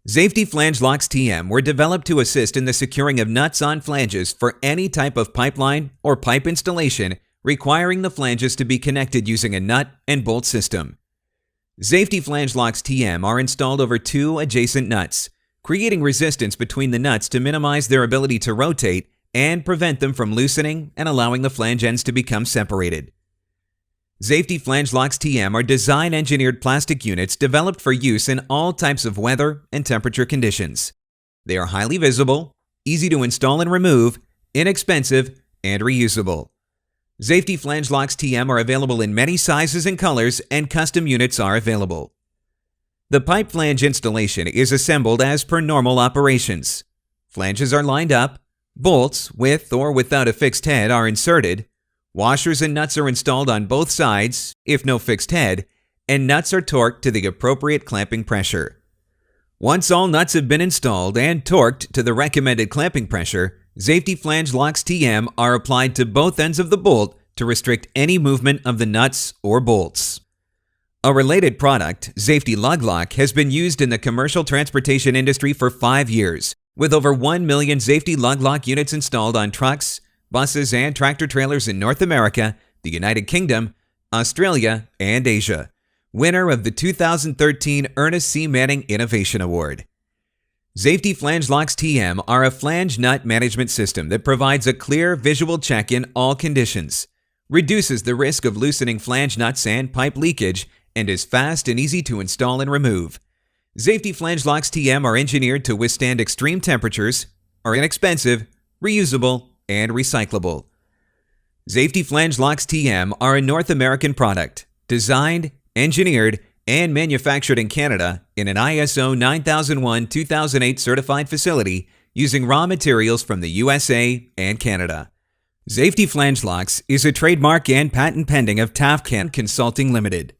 Zafety Flange Locks TM were developed to assist in the securing of nuts on flanges for any type of pipeline or pipe installation requiring the flanges to be connected using a nut and bolt system. Zafety Flange Locks TM are installed over two adjacent nuts, creating resistance between the nuts to minimize their ability to rotate and prevent them from loosening and allowing the flange ends to become separated. Zafety Flange Locks TM are design-engineered plastic units developed for use in all types of weather and temperature conditions. They are highly visible, easy to install and remove, inexpensive, and reusable. Zafety Flange Locks TM are available in many sizes and colors, and custom units are available. The pipe flange installation is assembled as per normal operations. Flanges are lined up, bolts, with or without a fixed head, are inserted, washers and nuts are installed on both sides, if no fixed head, and nuts are torqued to the appropriate clamping pressure. Once all nuts have been installed and torqued to the recommended clamping pressure, Zafety Flange Locks TM are applied to both ends of the bolt to restrict any movement of the nuts or bolts. A related product, Zafety Lug Lock, has been used in the commercial transportation industry for 5 years, with over 1 million Zafety Lug Lock units installed on trucks, buses, and tractor-trailers in North America, the United Kingdom, Australia, and Asia. Winner of the 2013 Ernest C. Manning Innovation Award. Zafety Flange Locks TM are a flange nut management system that provides a clear visual check in all conditions, reduces the risk of loosening flange nuts and pipe leakage, and is fast and easy to install and remove. Zafety Flange Locks TM are engineered to withstand extreme temperatures, are inexpensive, reusable, and recyclable. Zafety Flange Locks TM are a North American product, designed, engineered, and manufactured in Canada in an ISO 9001-2008 certified facility using raw materials from the USA and Canada. Zafety Flange Locks is a trademark and patent pending of Tafcan Consulting Limited.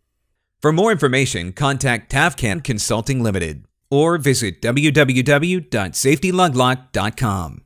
For more information, contact Tafcan Consulting Limited or visit www.safetyluglock.com.